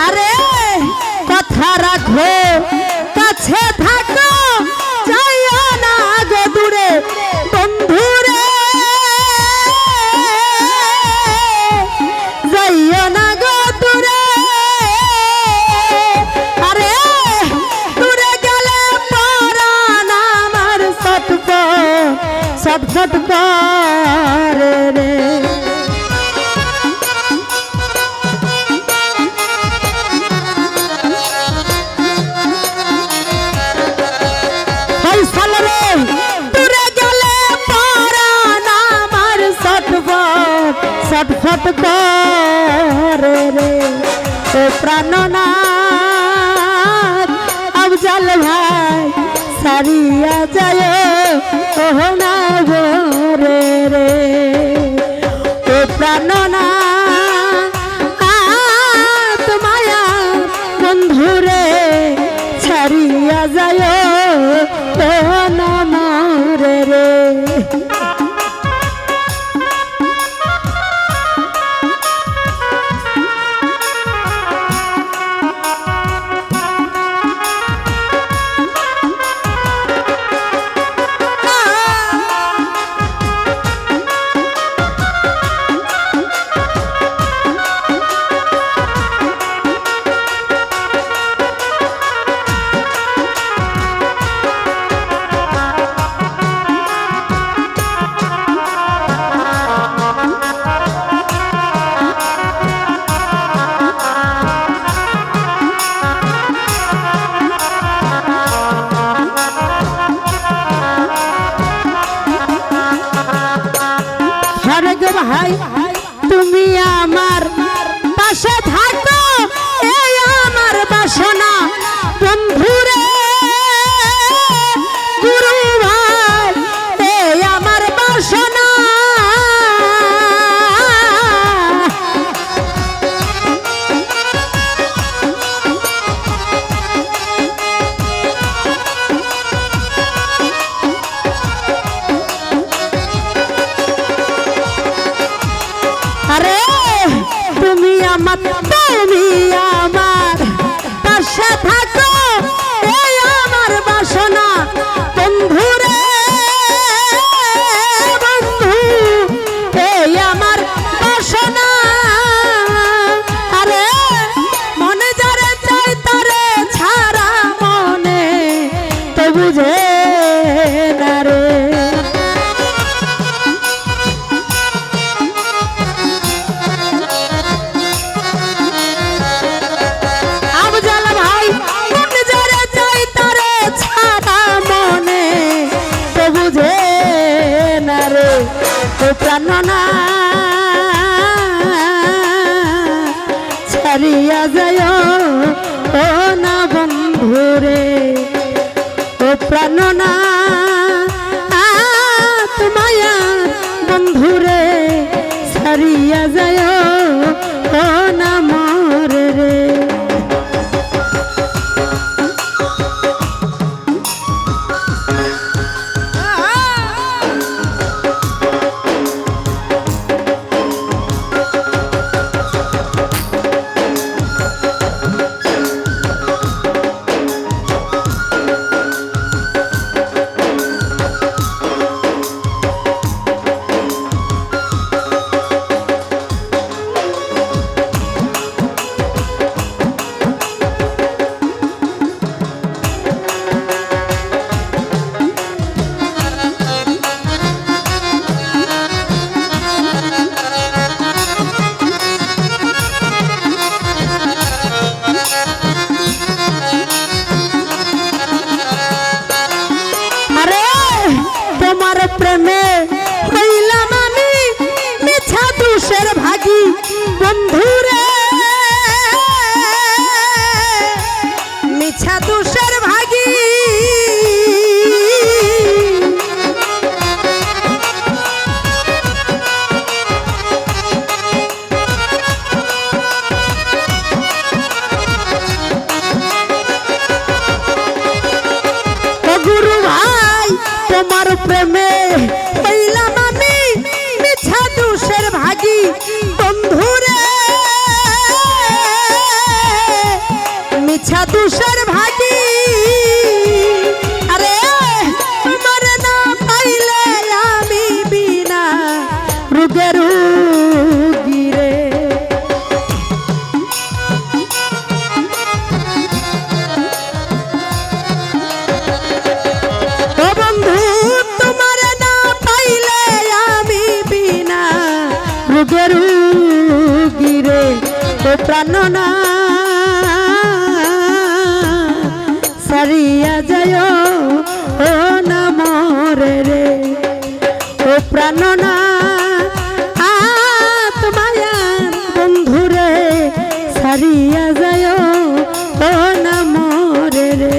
আরে কথা রাখো কাছে থাকো যাইও না গো দূরে বন্ধুরে যাইও না গো দূরে আরে দূরে গেলে পরাণ আমার ছটফট করে রে ছটফট করে রে ও প্রাণনাথ আফজাল ভাই সারিয়া যায় ও না রে রে ও প্রাণনাথ মায়া বন্ধুরে ছাড়িয়া যায় ও না রে রে ভাই তুমি আমার পাশে থাকো এই আমার বাসনা বন্ধুরে গুরু ভাই এই আমার বাসনা আরে তুমি আমার পাশে থাকো এই আমার বাসনা বন্ধুরে বন্ধু এই আমার বাসনা আরে মনে যারে চাই তারে ছাড়া মনে তো বুঝে না রে প্রাণনা ছাড়িয়া যায় ও না বন্ধুরে ও প্রাণনা মায়া বন্ধুরে ছাড়িয়া যায় ও না মরে রে যুগের গিরে ও প্রাণনা সারিয়া যায় ও না মরে রে ও প্রাণনা আত্মায়া বন্ধুরে সারিয়া যায় ও না মরে রে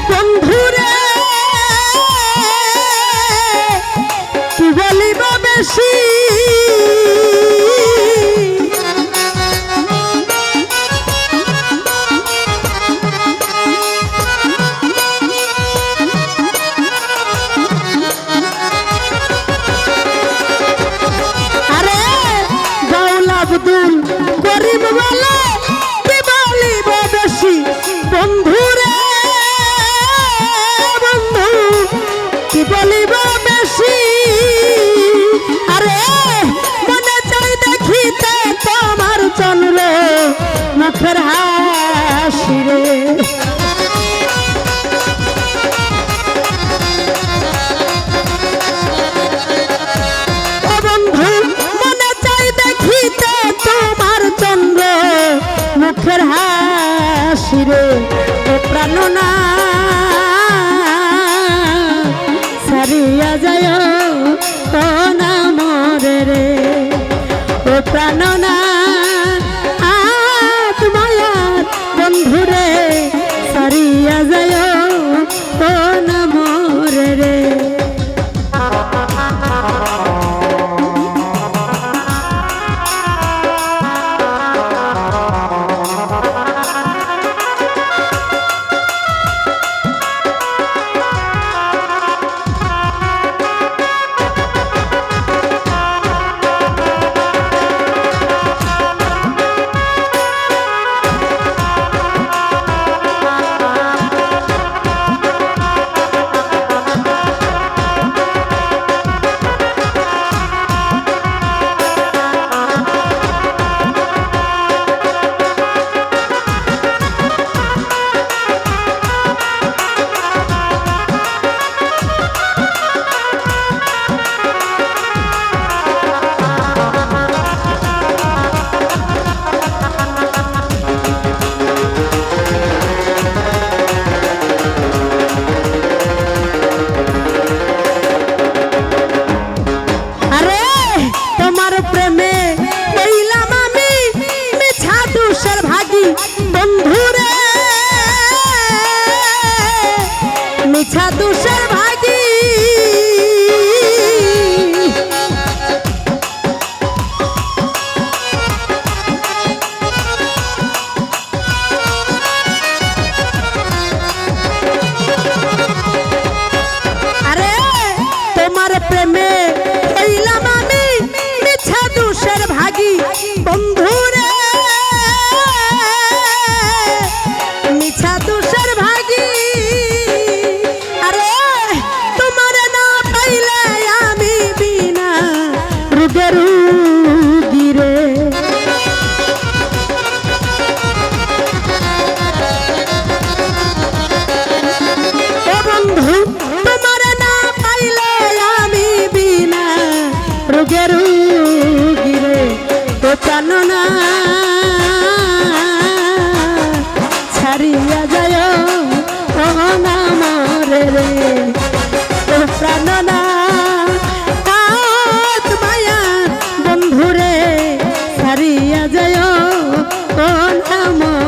বন্ধুরে কি বলিব বেশি আরে বাউলা আব্দুল করিম বলে কি বলিব বেশি বন্ধুরে কি বলিব বেশি আরে মনে চাই দেখিতে তোমার চন্দ্র মুখের হাসি রে ও বন্ধু মনে চাই দেখিতে তোমার চন্দ্র মুখের হাসি রে ও প্রাণনা সারিয়া যায় ও না মরে রে ও প্রাণনা আত্মায়ার বন্ধুরে সারিয়া যায় ও না মরে রে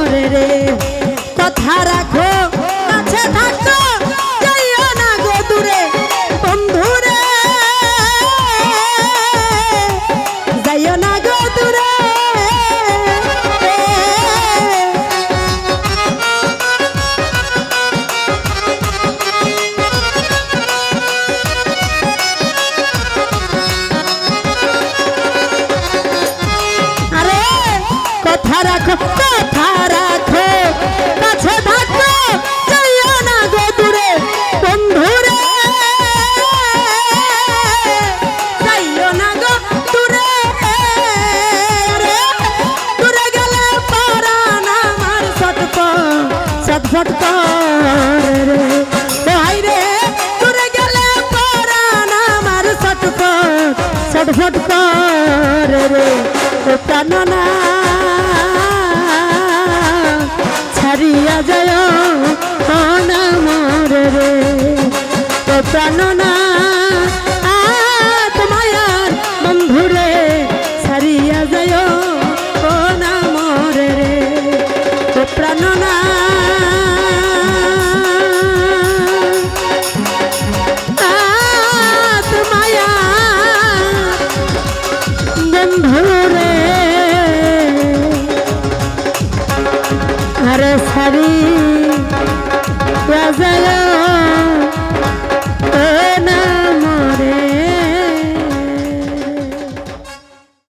মরে রে কথা রাখো কাছে থাকো যাইও না গো দূরে বন্ধু রে যাইও না গো দূরে কথা রাখো কাছে থাকো যাইও না গো দূরে বন্ধু রে যাইও না গো দূরে দূরে গেলে পরাণ আমার ছটফট করে রে ভাই রে দূরে গেলে পরাণ আমার ছটফট করে রে প্রাণ না ছাড়িয়া যায় না মরে রে ও প্রাণ না তোমার বন্ধু রে ছাড়িয়া যায় না মরে রে ও প্রাণ না বন্ধু রে আরে সারি